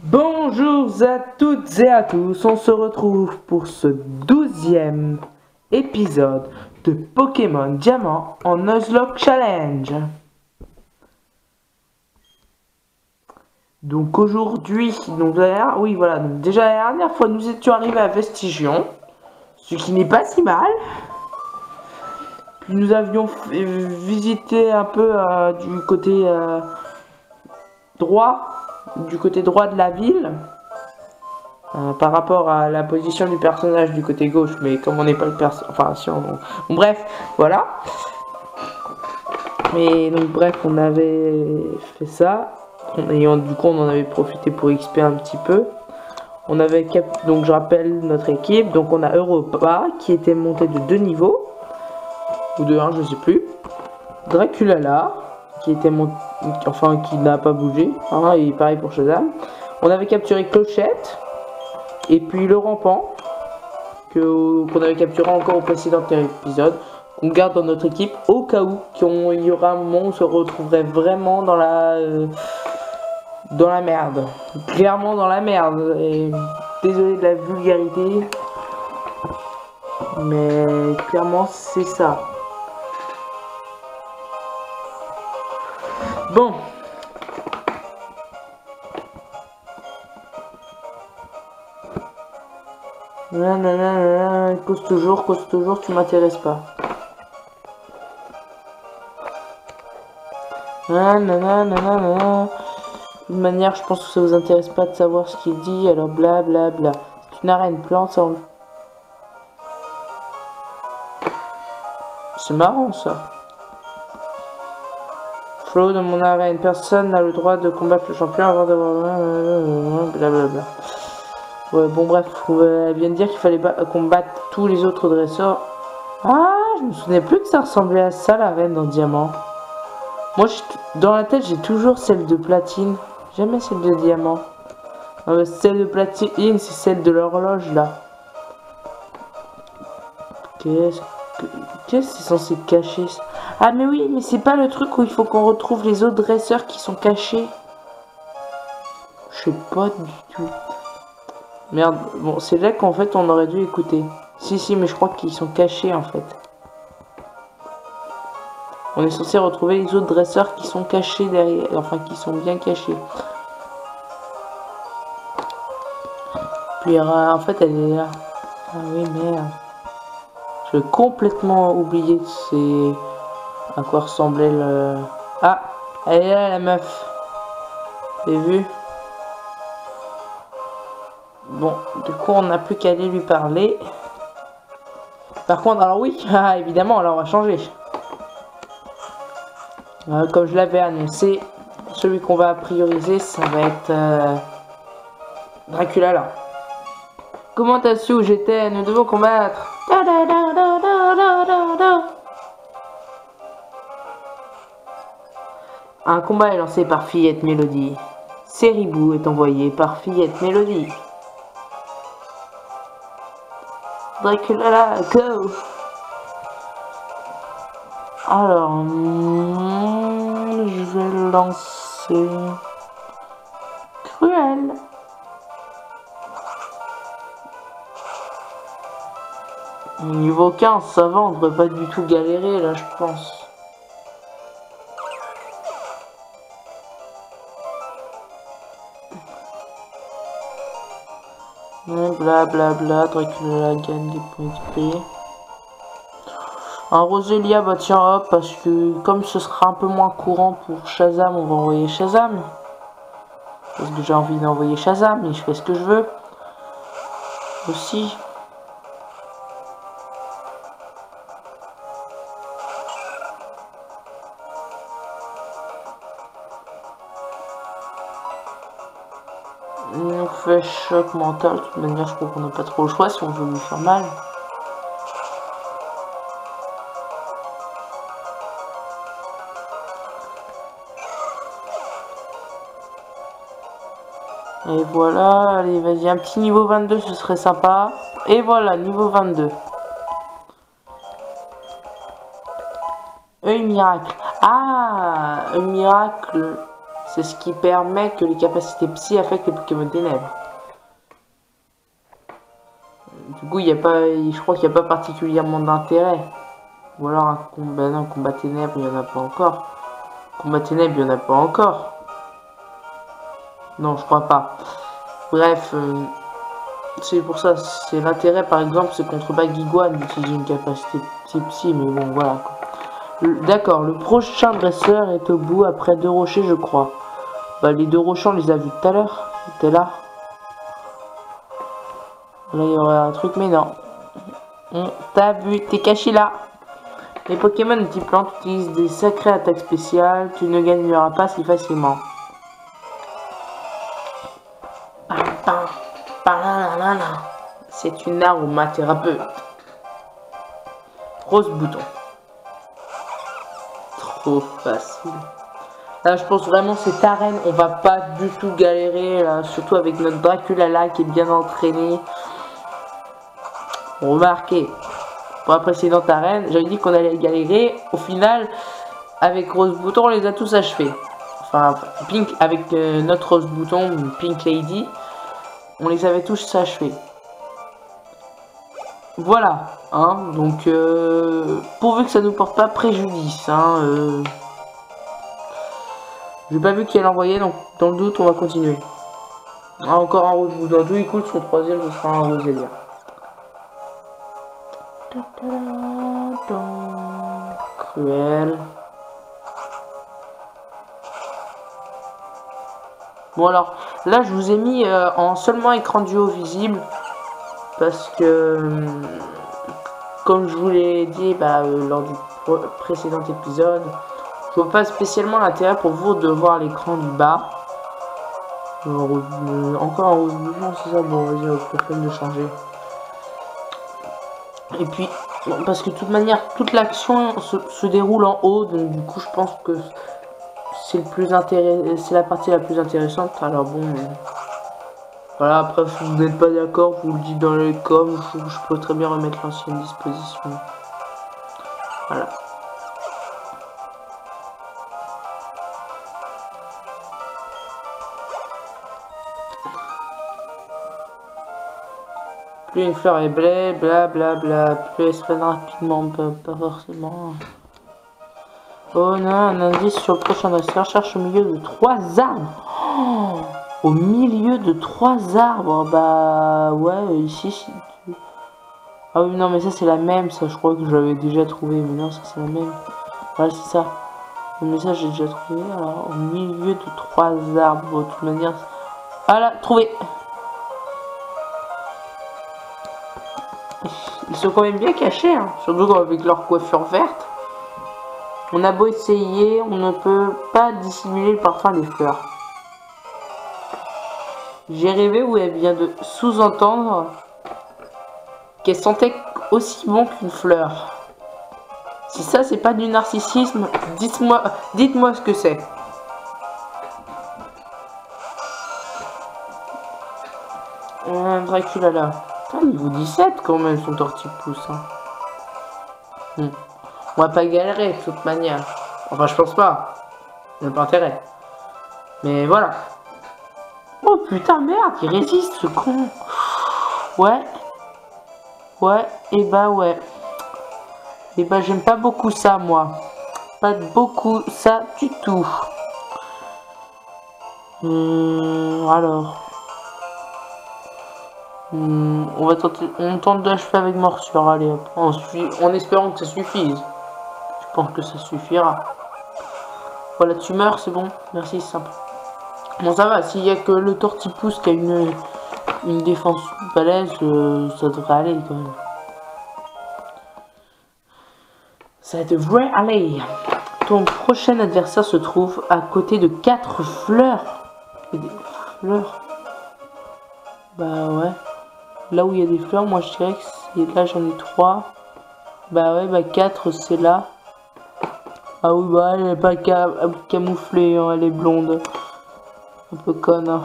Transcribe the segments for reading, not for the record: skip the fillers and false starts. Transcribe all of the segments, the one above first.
Bonjour à toutes et à tous, on se retrouve pour ce 12e épisode de Pokémon Diamant en Nuzlocke Challenge. Donc aujourd'hui, déjà la dernière fois nous étions arrivés à Vestigion, ce qui n'est pas si mal. Puis nous avions visité un peu du côté droit de la ville. Par rapport à la position du personnage du côté gauche, mais comme on n'est pas le personnage, enfin si on... Bon, bref, voilà. Mais donc bref, on avait fait ça, et du coup on en avait profité pour XP un petit peu. On avait donc je rappelle notre équipe, donc on a Europa qui était monté de 2 niveaux, ou de 1 je sais plus. Draculala qui était monté, enfin qui n'a pas bougé, hein, et pareil pour Shazam. On avait capturé Clochette. Et puis le rampant, qu'on avait capturé encore au précédent épisode, qu'on garde dans notre équipe au cas où il y aura un moment où on se retrouverait vraiment dans la merde. Clairement dans la merde. Et désolé de la vulgarité, mais clairement c'est ça. Bon. Nanana, cause toujours, tu m'intéresses pas. Nanana. De toute manière, je pense que ça vous intéresse pas de savoir ce qu'il dit, alors blablabla. C'est une arène plante, ça. C'est marrant ça. Flow dans mon arène, personne n'a le droit de combattre le champion avant d'avoir. Blablabla. Ouais, bon bref, elle vient de dire qu'il fallait combattre tous les autres dresseurs. Ah, je me souvenais plus que ça ressemblait à ça, la reine dans Diamant. Moi, dans la tête, j'ai toujours celle de platine. Jamais celle de diamant. Celle de platine, c'est celle de l'horloge, là. Qu'est-ce que c'est censé cacher? Ah, mais oui, mais c'est pas le truc où il faut qu'on retrouve les autres dresseurs qui sont cachés. Je sais pas du tout. Merde, bon, c'est là qu'en fait on aurait dû écouter. Si, mais je crois qu'ils sont cachés en fait. On est censé retrouver les autres dresseurs qui sont cachés derrière, enfin qui sont bien cachés. Puis en fait elle est là. Ah oui, merde. Je vais complètement oublier c'est à quoi ressemblait le... Ah, elle est là la meuf. Vous avez vu? Bon, du coup, on n'a plus qu'à aller lui parler. Par contre, alors oui, évidemment, alors on va changer. Comme je l'avais annoncé, celui qu'on va prioriser, ça va être Draculala. Comment t'as su où j'étais? Nous devons combattre. Un combat est lancé par Fillette Mélodie. Seribou est envoyé par Fillette Mélodie. Draculala, go! Alors, je vais lancer Cruel. Niveau 15, ça va, on devrait pas du tout galérer là, je pense. Blablabla, Draculala gagne des points XP. Un Roselia, bah tiens hop, parce que comme ce sera un peu moins courant pour Shazam, on va envoyer Shazam. Parce que j'ai envie d'envoyer Shazam, et je fais ce que je veux. Aussi. On fait choc mental, de toute manière je crois qu'on n'a pas trop le choix si on veut lui faire mal. Et voilà, allez vas-y, un petit niveau 22 ce serait sympa. Et voilà, niveau 22. Œil miracle. Ah, œil miracle, C'est ce qui permet que les capacités psy affectent les Pokémon ténèbres. Du coup, il y a pas, je crois qu'il n'y a pas particulièrement d'intérêt. Ou alors un combat, non, combat ténèbres, il n'y en a pas encore. Combat ténèbres, il n'y en a pas encore. Non, je crois pas. Bref, c'est pour ça, c'est l'intérêt par exemple, c'est contre Baguiguane d'utiliser une capacité psy, mais bon, voilà. D'accord, le prochain dresseur est au bout après 2 rochers, je crois. Bah, les 2 rochers, on les a vus tout à l'heure. T'es là. Là, il y aurait un truc, mais non. T'as vu, t'es caché là. Les Pokémon de type plante utilisent des sacrées attaques spéciales. Tu ne gagneras pas si facilement. C'est une aromathérapeute. Rose bouton. Trop facile. Là, je pense vraiment cette arène, on va pas du tout galérer, là, surtout avec notre Dracula là qui est bien entraîné. Remarquez, pour la précédente arène, j'avais dit qu'on allait galérer. Au final, avec Rose Bouton, on les a tous achevés. Enfin, Pink, avec notre Rose Bouton, Pink Lady, on les avait tous achevés. Voilà, hein, donc pourvu que ça nous porte pas préjudice, hein. J'ai pas vu qui elle envoyait, donc dans le doute, on va continuer. Ah, encore un Rose Bouton, tout écoute, son troisième, ce sera un Rosélia. Cruel. Bon alors, là je vous ai mis en seulement écran duo visible. Parce que, comme je vous l'ai dit lors du précédent épisode, je vois pas spécialement l'intérêt pour vous de voir l'écran du bas. Encore un rouge bouton, c'est ça? Bon, vas-y, on peut de changer. Et puis, parce que de toute manière, toute l'action se déroule en haut, donc du coup, je pense que c'est le plus intéressant, c'est la partie la plus intéressante. Alors bon, voilà. Après, si vous n'êtes pas d'accord, vous le dites dans les coms, je peux très bien remettre l'ancienne disposition. Voilà. Plus une fleur est blé, blablabla, plus elle se règle rapidement, pas forcément. Oh non, un indice sur le prochain dresseur, cherche au milieu de 3 arbres. Oh, au milieu de 3 arbres, bah ouais, ici. Ah oui, non, mais ça c'est la même, ça je crois que j'avais déjà trouvé, mais non, ça c'est la même. Voilà, c'est ça. Mais ça j'ai déjà trouvé, alors au milieu de 3 arbres, de toute manière. Voilà, trouvé. Ils sont quand même bien cachés, hein, surtout avec leur coiffure verte. On a beau essayer, on ne peut pas dissimuler le parfum des fleurs. J'ai rêvé où elle vient de sous-entendre qu'elle sentait aussi bon qu'une fleur. Si ça c'est pas du narcissisme, dites-moi ce que c'est. Dracula là. Niveau 17 quand même son tortipousse. Hein. On va pas galérer de toute manière. Enfin je pense pas. Il n'y a pas intérêt. Mais voilà. Oh putain merde, il résiste ce con. Ouais. Ouais, et bah ouais. Et bah j'aime pas beaucoup ça moi. Pas beaucoup ça du tout. Alors. On tente d'achever avec morsure, allez, en espérant que ça suffise. Je pense que ça suffira. Voilà, tu meurs, c'est bon, merci, c'est simple. Bon, ça va, s'il y a que le tortipousse qui a une défense balèze, ça devrait aller quand même. Ça devrait aller. Ton prochain adversaire se trouve à côté de 4 fleurs. Et des fleurs. Bah ouais. Là où il y a des fleurs, moi je dirais que là j'en ai 3. Bah ouais, bah 4 c'est là. Ah oui, bah elle est pas camouflée, hein, elle est blonde. Un peu conne. Hein.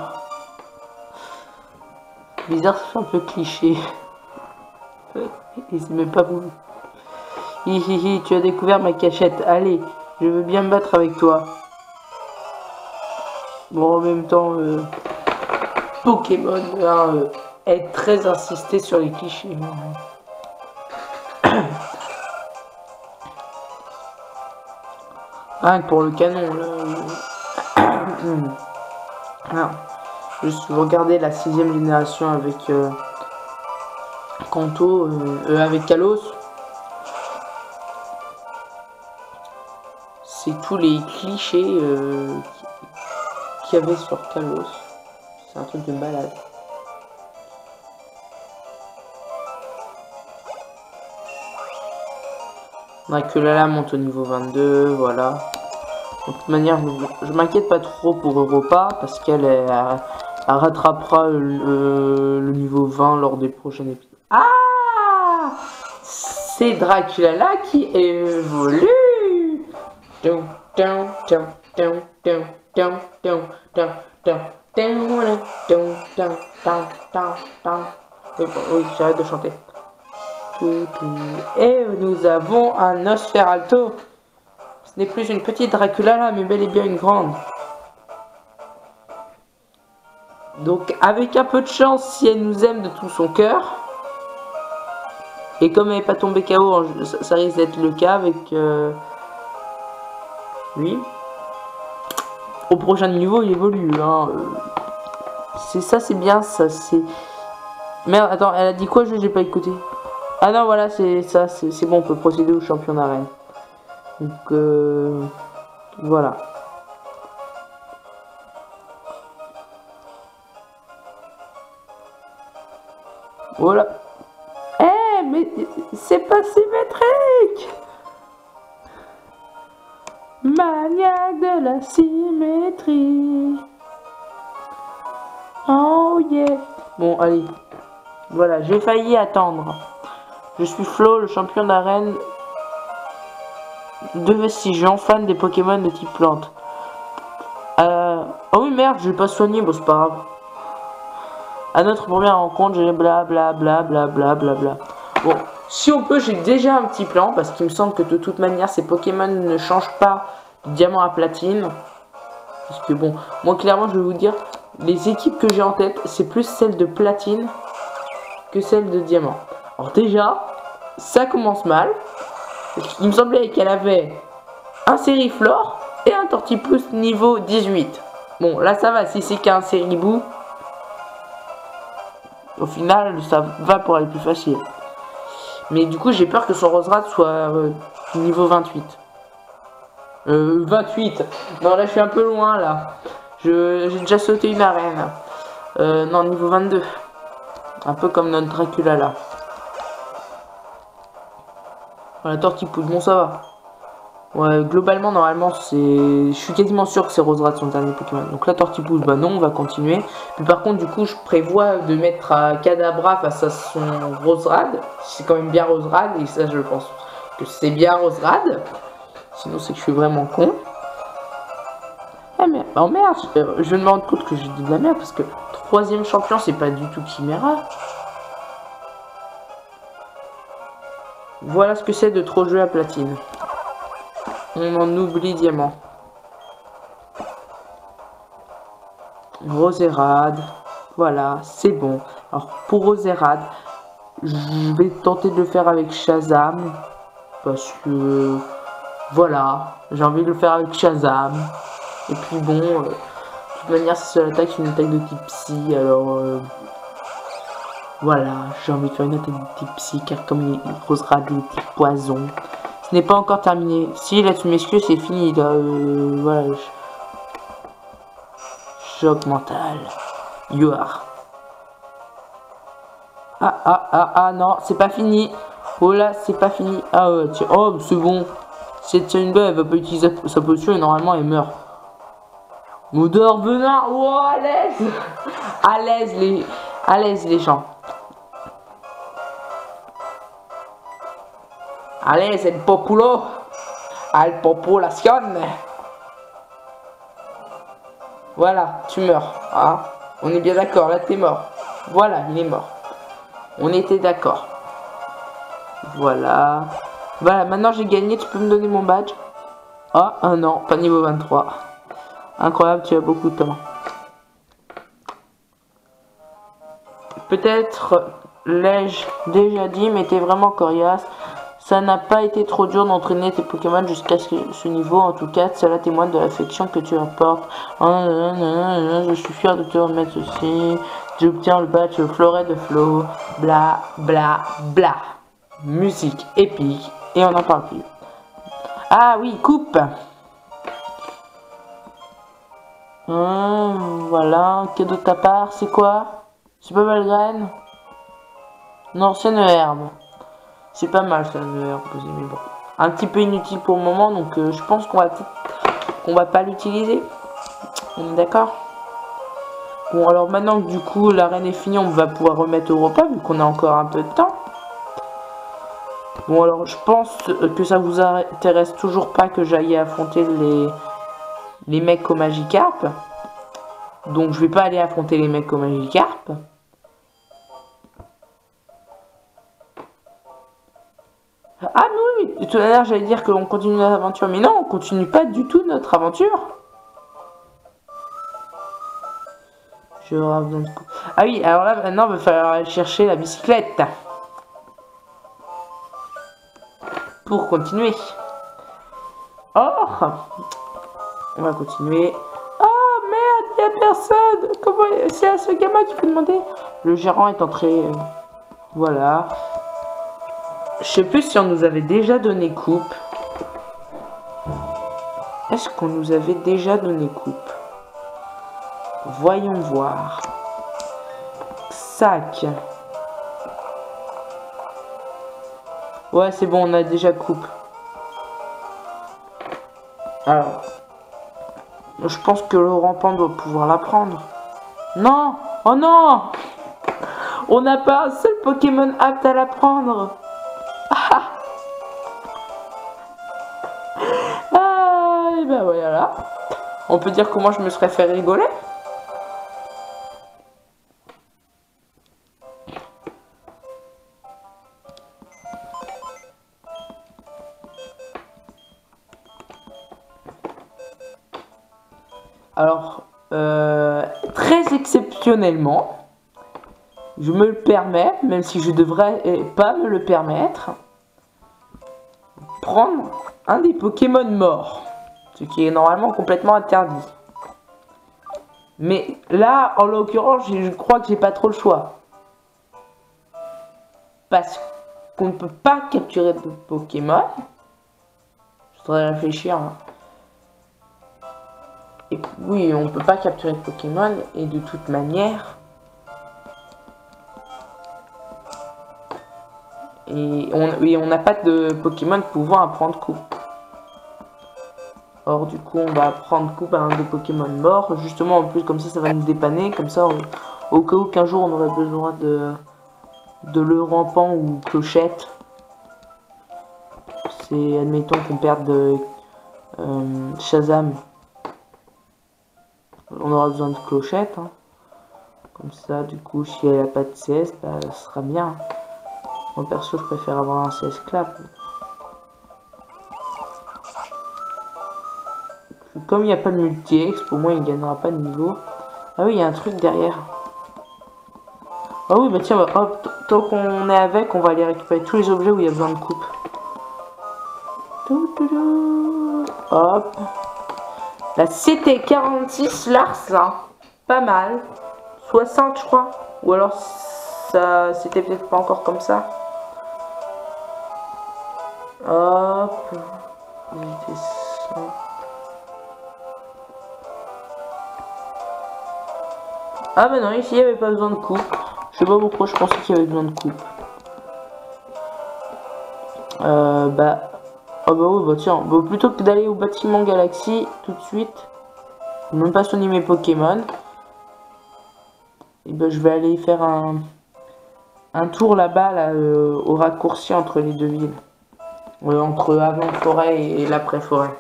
Bizarre, ça fait un peu cliché. Et c'est même pas voulu. Hihihi, tu as découvert ma cachette. Allez, je veux bien me battre avec toi. Bon, en même temps, Pokémon est très insisté sur les clichés. Rien que pour le canon, là. Alors, juste regarder la 6ème génération avec Kanto, avec Kalos. C'est tous les clichés qu'il y avait sur Kalos. C'est un truc de malade. Dracula monte au niveau 22, voilà. De toute manière, je m'inquiète pas trop pour Europa parce qu'elle rattrapera le niveau 20 lors des prochains épisodes. Ah, c'est Dracula là qui évolue. Oui, j'arrête de chanter. Et nous avons un Nosferatu. Ce n'est plus une petite Dracula là, mais bel et bien une grande. Donc avec un peu de chance, si elle nous aime de tout son cœur, et comme elle n'est pas tombée KO, ça risque d'être le cas avec lui. Au prochain niveau, il évolue. Hein. C'est ça, c'est bien, ça c'est... Merde, attends, elle a dit quoi? J'ai pas écouté. Ah non, voilà, c'est ça, c'est bon, on peut procéder au champion d'arène. Donc, voilà. Voilà. Eh, mais c'est pas symétrique! Maniaque de la symétrie. Oh yeah. Bon, allez. Voilà, j'ai failli attendre. Je suis Flo, le champion d'arène de Vestigion, fan des Pokémon de type plante. Oh oui, merde, je l'ai pas soigné, bon, c'est pas grave. À notre première rencontre, j'ai blablabla. Bon, si on peut, j'ai déjà un petit plan, parce qu'il me semble que de toute manière, ces Pokémon ne changent pas de diamant à platine. Parce que bon, moi clairement, je vais vous dire, les équipes que j'ai en tête, c'est plus celles de platine que celles de diamant. Alors déjà, ça commence mal. Il me semblait qu'elle avait un Sériflore et un Tortipousse niveau 18. Bon, là ça va, si c'est qu'un Séribou, au final, ça va pour aller plus facile. Mais du coup, j'ai peur que son Roserad soit niveau 28. 28. Non, là, je suis un peu loin, là. J'ai déjà sauté une arène. Non, niveau 22. Un peu comme notre Dracula, là. Voilà, Tortipousse, bon, ça va. Ouais, globalement, normalement, je suis quasiment sûr que c'est Roserad son dernier Pokémon. Donc là, Tortipousse, bah non, on va continuer. Puis par contre, du coup, je prévois de mettre à Kadabra face à son Roserad. C'est quand même bien Roserad, et ça, je pense que c'est bien Roserad. Sinon, c'est que je suis vraiment con. Ah merde, oh merde, je viens de me rendre compte que j'ai dit de la merde, parce que 3ème champion, c'est pas du tout Chimera. Voilà ce que c'est de trop jouer à platine. On en oublie diamant. Roserad. Voilà, c'est bon. Alors, pour Roserad, je vais tenter de le faire avec Shazam. Parce que... voilà, j'ai envie de le faire avec Shazam. Et puis bon, de toute manière, c'est l'attaque, c'est une attaque de type psy. Alors, voilà, j'ai envie de faire une attaque de type psy. Car comme il Roserad de type poison. Ce n'est pas encore terminé. Si, là, tu m'excuses, c'est fini. Là, voilà. Choc mental. You are. Ah, non, c'est pas fini. Oh là, c'est pas fini. Ah ouais, tiens. Oh, c'est bon. C'est une belle, elle va pas utiliser sa potion et normalement, elle meurt. Modeur venin. Oh, à l'aise. À l'aise, les gens. Allez, c'est le populo. Al population. Voilà, tu meurs. Ah, on est bien d'accord, là t'es mort. Voilà, il est mort. On était d'accord. Voilà. Voilà, maintenant j'ai gagné, tu peux me donner mon badge. Ah, non, pas niveau 23. Incroyable, tu as beaucoup de temps. Peut-être l'ai-je déjà dit, mais t'es vraiment coriace. Ça n'a pas été trop dur d'entraîner tes Pokémon jusqu'à ce niveau. En tout cas, cela témoigne de l'affection que tu leur portes. Je suis fier de te remettre ceci. J'obtiens le badge Floret de Flo. Bla bla bla. Musique épique. Et on n'en parle plus. Ah oui, coupe. Voilà, cadeau de ta part, c'est quoi? C'est pas mal graine? Non, c'est une herbe. C'est pas mal ça, une herbe, mais bon. Un petit peu inutile pour le moment, donc je pense qu'on va pas l'utiliser. On est d'accord? Bon, alors maintenant que du coup l'arène est finie, on va pouvoir remettre au repas, vu qu'on a encore un peu de temps. Bon, alors je pense que ça vous intéresse toujours pas que j'aille affronter les mecs au Magikarp. Donc je vais pas aller affronter les mecs au Magikarp. Ah mais oui, tout à l'heure j'allais dire qu'on continue notre aventure, mais non, on continue pas du tout notre aventure. Je vais avoir besoin de coups. Ah oui, alors là maintenant il va falloir aller chercher la bicyclette. Pour continuer. Or, on va continuer. Oh merde, il n'y a personne. Comment c'est à ce gamin qui peut demander? Le gérant est entré. Voilà. Je sais plus si on nous avait déjà donné coupe. Est-ce qu'on nous avait déjà donné coupe? Voyons voir. Sac. Ouais, c'est bon, on a déjà coupe. Alors. Je pense que le rampant doit pouvoir la prendre. Non! Oh non! On n'a pas un seul Pokémon apte à la prendre. Ah, et ben voilà. On peut dire comment je me serais fait rigoler. Alors, très exceptionnellement, je me le permets, même si je devrais pas me le permettre, prendre un des Pokémon morts, ce qui est normalement complètement interdit. Mais là, en l'occurrence, je crois que j'ai pas trop le choix. Parce qu'on ne peut pas capturer de Pokémon. Je voudrais réfléchir. Hein. Et oui, on ne peut pas capturer de Pokémon. Et de toute manière... Et on n'a pas de Pokémon pouvant apprendre coup. Or du coup on va prendre coup à un de Pokémon mort. Justement en plus comme ça va nous dépanner. Comme ça au cas où qu'un jour on aurait besoin de le rampant ou clochette. C'est admettons qu'on perde de Shazam. On aura besoin de clochette. Hein. Comme ça du coup si elle n'a pas de CS, bah, ça sera bien. Moi perso je préfère avoir un CS clap. Comme il n'y a pas de multi-ex, pour moi il ne gagnera pas de niveau. Ah oui, il y a un truc derrière. Ah oui, bah tiens, bah, hop, tant qu'on est avec, on va aller récupérer tous les objets où il y a besoin de coupe. Hop. La CT46 Lars, là. Pas mal. 60, je crois. Ou alors, ça c'était peut-être pas encore comme ça. Hop. Ah bah non, ici il n'y avait pas besoin de coupe. Je sais pas pourquoi je pensais qu'il y avait besoin de coupe. Bah... Ah bah oui, bah tiens, bah, plutôt que d'aller au bâtiment Galaxy tout de suite, je vais même pas soigner mes Pokémon. Et bah je vais aller faire un tour là-bas, là, au raccourci entre les deux villes. Entre avant-forêt et l'après-forêt.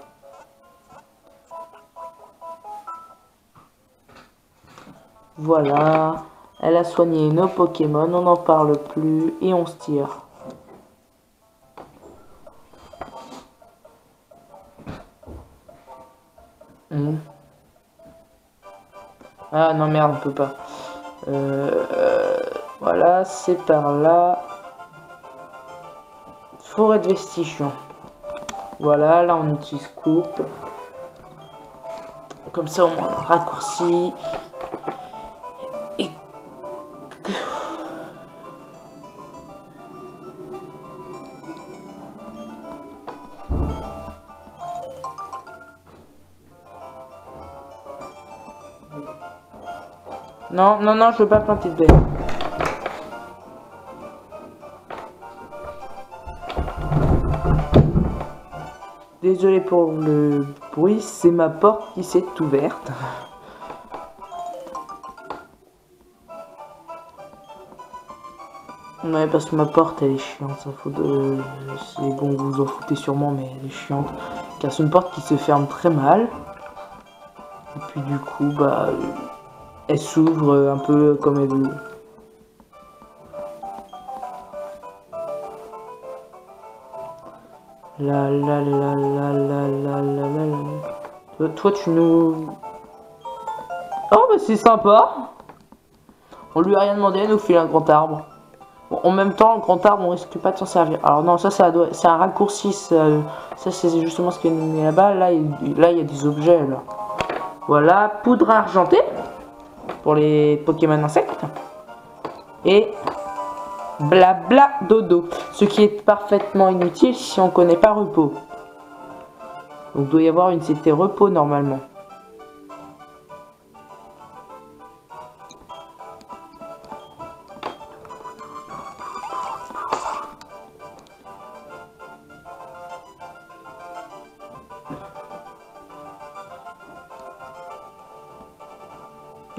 Voilà, elle a soigné nos Pokémon, on n'en parle plus et on se tire. Ah non merde, on peut pas. Voilà, c'est par là. Forêt de Vestigion. Voilà, là on utilise coupe. Comme ça on raccourci. Et... Non, non, non, je veux pas planter de baie. Désolé pour le bruit, c'est ma porte qui s'est ouverte. Ouais, parce que ma porte elle est chiante, ça faut de... C'est bon, vous vous en foutez sûrement, mais elle est chiante. Car c'est une porte qui se ferme très mal. Et puis du coup, bah... Elle s'ouvre un peu comme elle veut. La la la la la la la la. Toi tu nous... Oh bah c'est sympa. On lui a rien demandé, elle nous file un grand arbre. Bon, en même temps, le grand arbre on risque pas de s'en servir. Alors non, ça c'est un raccourci. Ça c'est justement ce qui est mis là-bas. Là il y a des objets là. Voilà, poudre argentée. Pour les Pokémon insectes. Et blabla dodo. Ce qui est parfaitement inutile si on connaît pas repos. Donc il doit y avoir une CT repos normalement.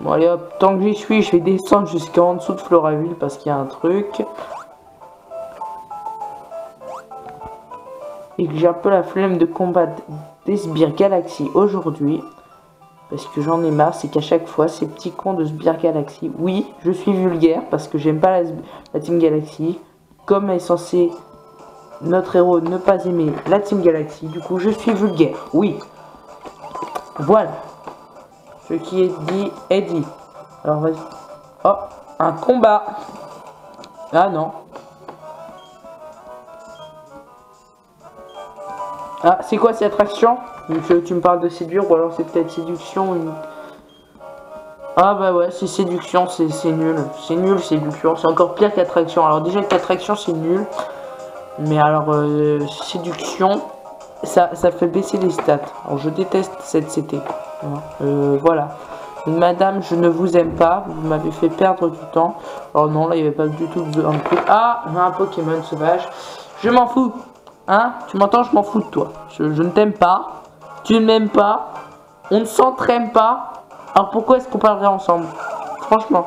Bon allez hop, tant que j'y suis, je vais descendre jusqu'en dessous de Floraville parce qu'il y a un truc. Et que j'ai un peu la flemme de combattre des sbires Galaxy aujourd'hui. Parce que j'en ai marre, c'est qu'à chaque fois, ces petits cons de sbires Galaxy. Oui, je suis vulgaire parce que j'aime pas la Team Galaxy. Comme est censé notre héros ne pas aimer la Team Galaxy, du coup je suis vulgaire, oui. Voilà. Ce qui est dit est dit. Alors vas-y. Oh, un combat. Ah non. Ah, c'est quoi cette attraction? Tu me parles de séduire ou alors c'est peut-être séduction une... Ah bah ouais, c'est séduction, c'est nul. C'est nul, séduction. C'est encore pire qu'attraction. Alors déjà qu'attraction c'est nul. Mais alors séduction, ça fait baisser les stats. Alors je déteste cette CT. Voilà. Madame, je ne vous aime pas. Vous m'avez fait perdre du temps. Alors non, là il n'y avait pas du tout un truc. Ah, un Pokémon sauvage. Je m'en fous. Hein? Tu m'entends? Je m'en fous de toi. Je ne t'aime pas. Tu ne m'aimes pas. On ne s'entraîne pas. Alors pourquoi est-ce qu'on parlerait ensemble? Franchement.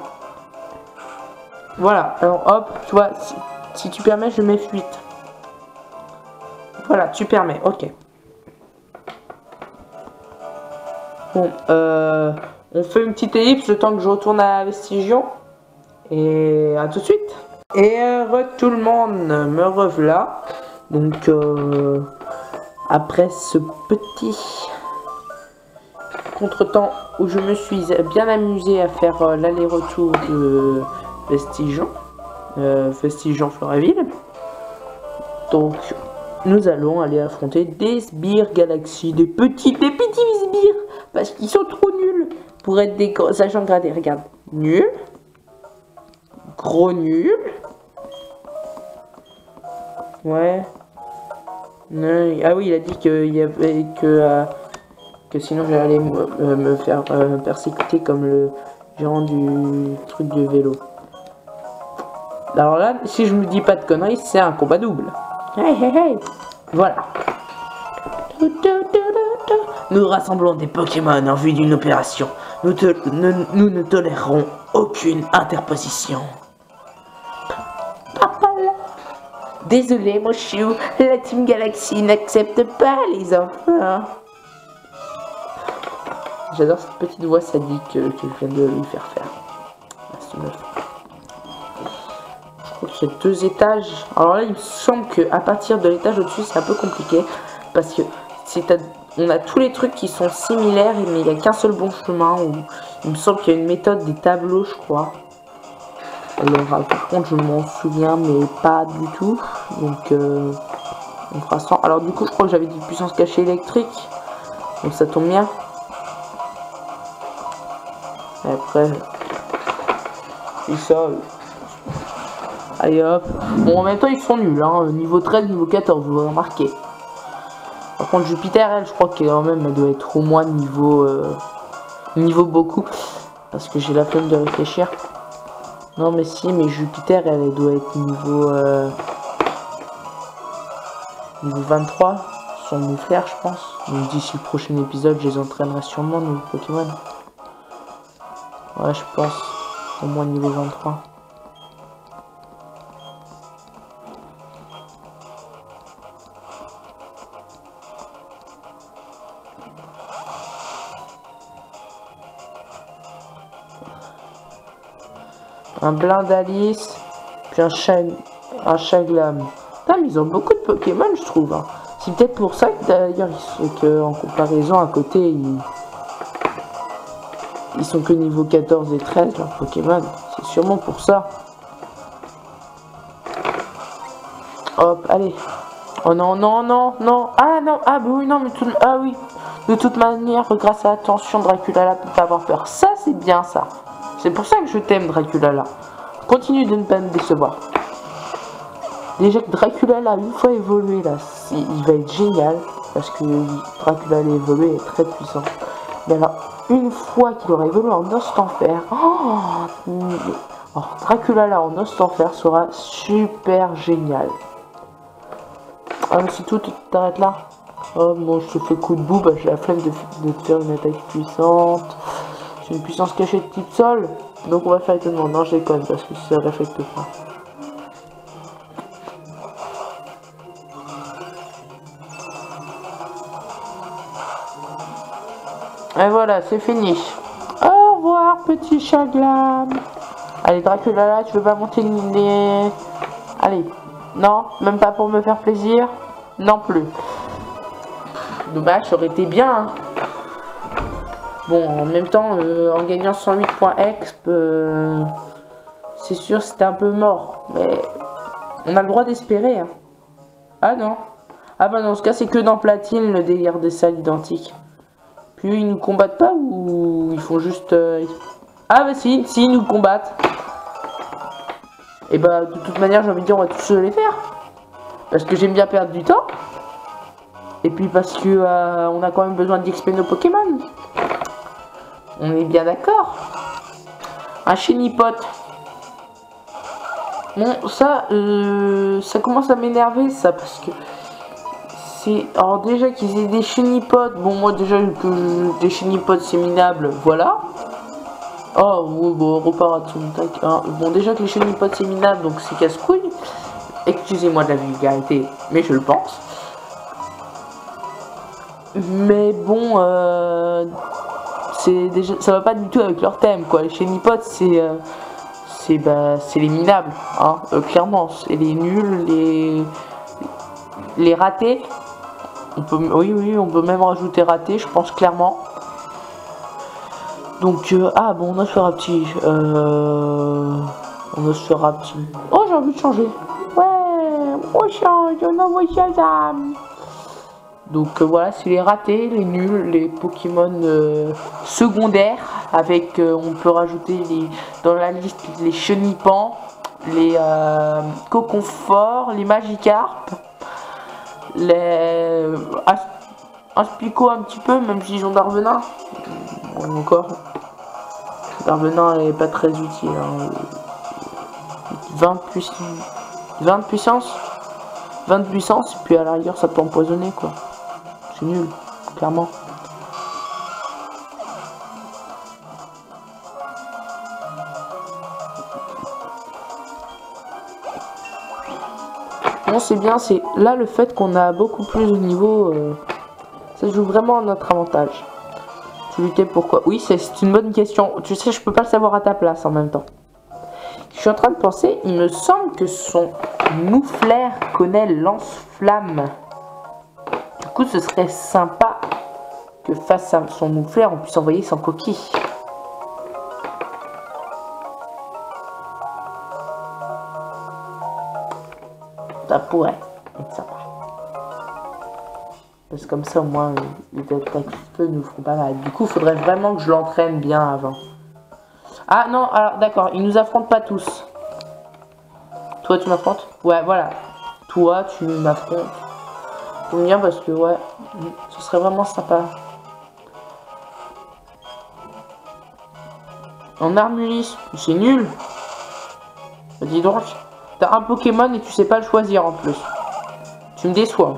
Voilà. Alors hop, tu vois, si tu permets, je mets fuite. Voilà, tu permets. Ok. Bon, on fait une petite ellipse le temps que je retourne à Vestigion. Et à tout de suite. Et tout le monde, me revoilà. Donc, après ce petit contretemps où je me suis bien amusé à faire l'aller-retour de Vestigion, Vestigion-Floraville. Donc, nous allons aller affronter des sbires Galaxy, des petits sbires, parce qu'ils sont trop nuls pour être des agents gradés. Regarde, nul, gros nul, ouais. Non, ah oui, il a dit qu'il y avait que sinon j'allais me faire persécuter comme le gérant du truc de vélo. Alors là, si je me dis pas de conneries, c'est un combat double. Hey, hey, hey. Voilà. Nous rassemblons des Pokémon en vue d'une opération. Nous ne tolérerons aucune interposition. Désolé, mon chou, la Team Galaxy n'accepte pas les enfants. J'adore cette petite voix sadique que je viens de lui faire faire. Je crois qu'il y a 2 étages. Alors là, il me semble qu'à partir de l'étage au-dessus, c'est un peu compliqué. Parce que on a tous les trucs qui sont similaires, mais il n'y a qu'un seul bon chemin. Il me semble qu'il y a une méthode des tableaux, je crois. Alors, par contre, je m'en souviens, mais pas du tout. Donc, on fera 100. Alors, du coup, je crois que j'avais dit puissance cachée électrique. Donc, ça tombe bien. Et après, et ça. Allez hop. Bon, en même temps, ils sont nuls. Hein. Niveau 13, niveau 14, vous avez remarqué. Par contre, Jupiter, elle, je crois qu'elle quand même, elle doit être au moins niveau. Niveau beaucoup. Parce que j'ai la flemme de réfléchir. Non, mais si, mais Jupiter, elle doit être niveau. Niveau 23. Sont mes frères, je pense. Donc, d'ici le prochain épisode, je les entraînerai sûrement, nos Pokémon. Ouais, je pense. Au moins niveau 23. Un Blindalice, puis un Chaglam. Putain, mais ils ont beaucoup de Pokémon, je trouve. Hein. C'est peut-être pour ça que d'ailleurs, en comparaison à côté, ils sont que niveau 14 et 13, leurs Pokémon. C'est sûrement pour ça. Hop, allez. Oh non, non, non, non. Ah non, ah bah oui, non, mais tout... Ah oui. De toute manière, grâce à l'attention, Dracula là peut pas avoir peur. Ça, c'est bien ça. C'est pour ça que je t'aime, Dracula là. Continue de ne pas me décevoir. Déjà que Dracula là, une fois évolué là, il va être génial. Parce que Dracula là évolué est très puissant. Mais alors, une fois qu'il aura évolué en Ostenfer, Dracula là en Ostenfer sera super génial. Ah mais c'est tout, tu t'arrêtes là. Oh bon, je te fais coup de boue, bah j'ai la flemme de te faire une attaque puissante. J'ai une puissance cachée de type sol, donc on va faire étonnement. Non, je déconne parce que ça l'affecte pas. Et voilà, c'est fini. Au revoir, petit Chaglam. Allez, Dracula là, tu veux pas monter les... Allez, non, même pas pour me faire plaisir. Non plus. Dommage, ça aurait été bien. Hein. Bon, en même temps, en gagnant 108 points exp, c'est sûr c'était un peu mort. Mais on a le droit d'espérer. Hein. Ah non. Ah bah dans ce cas, c'est que dans Platine, le délire des salles identiques. Puis ils nous combattent pas ou ils font juste... Ah bah si, ils nous combattent. Et bah de toute manière, j'ai envie de dire, on va tous les faire. Parce que j'aime bien perdre du temps. Et puis parce que on a quand même besoin d'XP nos Pokémon. On est bien d'accord. Un Chenipot. Bon, ça commence à m'énerver ça parce que c'est... Alors déjà qu'ils aient des Chenipots. Bon, moi déjà que des Chenipots c'est minable, voilà. Oh, oui, bon, repart à son tac. Hein. Bon, déjà que les Chenipots c'est minable, donc c'est casse-couille. Excusez-moi de la vulgarité, mais je le pense. Mais bon, c'est déjà, ça va pas du tout avec leur thème, quoi. Les Chenipots, c'est les minables, hein, clairement. C'est les nuls, les ratés. On peut, oui, on peut même rajouter ratés, je pense clairement. Donc, ah bon, on a ce rapti. On a ce rapti. Oh, j'ai envie de changer. Ouais, on change, on envoie Shazam. Donc voilà, c'est les ratés, les nuls, les Pokémon secondaires. Avec, on peut rajouter dans la liste les Chenipans, les Coconfort, les Magikarp, les Aspico un petit peu, même si ils ont Darvenin. Bon, encore. Darvenin est pas très utile. Hein. 20 de puissance. 20 de puissance, et puis à l'arrière ça peut empoisonner quoi. C'est nul, clairement. Bon, c'est bien, c'est là le fait qu'on a beaucoup plus de niveau, ça joue vraiment à notre avantage. Tu luttais pourquoi? Oui, c'est une bonne question. Tu sais, je peux pas le savoir à ta place en même temps. Je suis en train de penser, il me semble que son Mouflair connaît lance-flamme. Du coup, ce serait sympa que face à son Mouflair, on puisse envoyer son coquille. Ça pourrait être sympa. Parce que comme ça, au moins, les attaques feu nous feront pas mal. Du coup, il faudrait vraiment que je l'entraîne bien avant. Ah non, alors d'accord, ils nous affrontent pas tous. Toi, tu m'affrontes? Ouais, voilà. Toi, tu m'affrontes. Faut me dire parce que, ouais, ce serait vraiment sympa. En Armulis, c'est nul. Dis donc, t'as un Pokémon et tu sais pas le choisir en plus. Tu me déçois.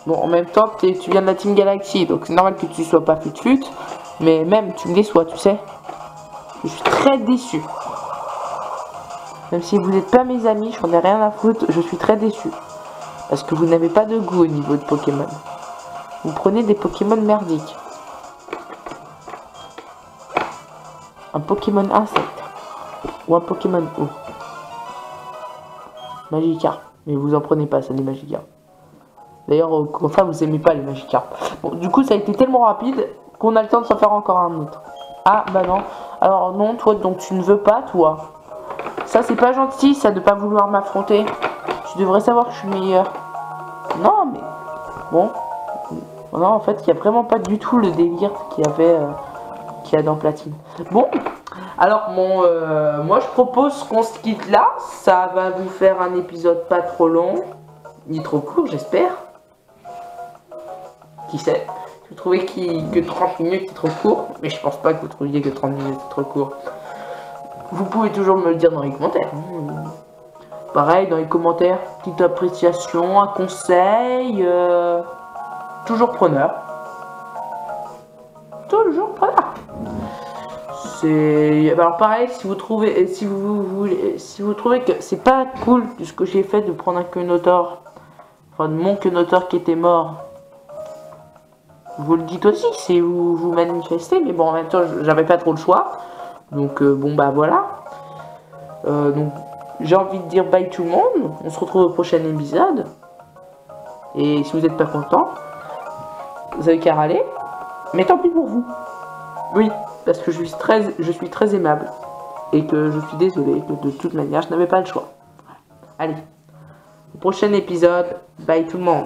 Bon, en même temps, tu viens de la Team Galaxy, donc c'est normal que tu sois pas fut. Mais même, tu me déçois, tu sais. Je suis très déçu. Même si vous n'êtes pas mes amis, j'en ai rien à foutre, je suis très déçu. Parce que vous n'avez pas de goût au niveau de Pokémon. Vous prenez des Pokémon merdiques. Un Pokémon insecte. Ou un Pokémon eau. Magikarp. Mais vous en prenez pas, ça, des Magikarp. D'ailleurs, au contraire, vous aimez pas les Magikarp. Bon, du coup, ça a été tellement rapide qu'on a le temps de s'en faire encore un autre. Ah, bah non. Alors, non, toi, donc tu ne veux pas, toi. Ça, c'est pas gentil, ça, de pas vouloir m'affronter. Tu devrais savoir que je suis meilleur. Non, mais... Bon. Non, en fait, il n'y a vraiment pas du tout le délire qu'il y avait... qu'il y a dans Platine. Bon. Alors, moi, je propose qu'on se quitte là. Ça va vous faire un épisode pas trop long. Ni trop court, j'espère. Qui sait? Vous trouvez que 30 minutes c'est trop court? Mais je pense pas que vous trouviez que 30 minutes c'est trop court. Vous pouvez toujours me le dire dans les commentaires. Pareil, dans les commentaires, petite appréciation, un conseil. Toujours preneur. Toujours preneur. Alors pareil, si vous trouvez que c'est pas cool ce que j'ai fait de prendre un Quenotor, enfin de mon Quenotor qui était mort, vous le dites aussi, si vous manifestez, mais bon en même temps j'avais pas trop le choix, donc bon bah voilà. Donc j'ai envie de dire bye tout le monde, on se retrouve au prochain épisode, et si vous n'êtes pas content, vous avez qu'à râler, mais tant pis pour vous. Oui, parce que je suis très aimable. Et que je suis désolé, que de toute manière, je n'avais pas le choix. Allez, au prochain épisode. Bye tout le monde.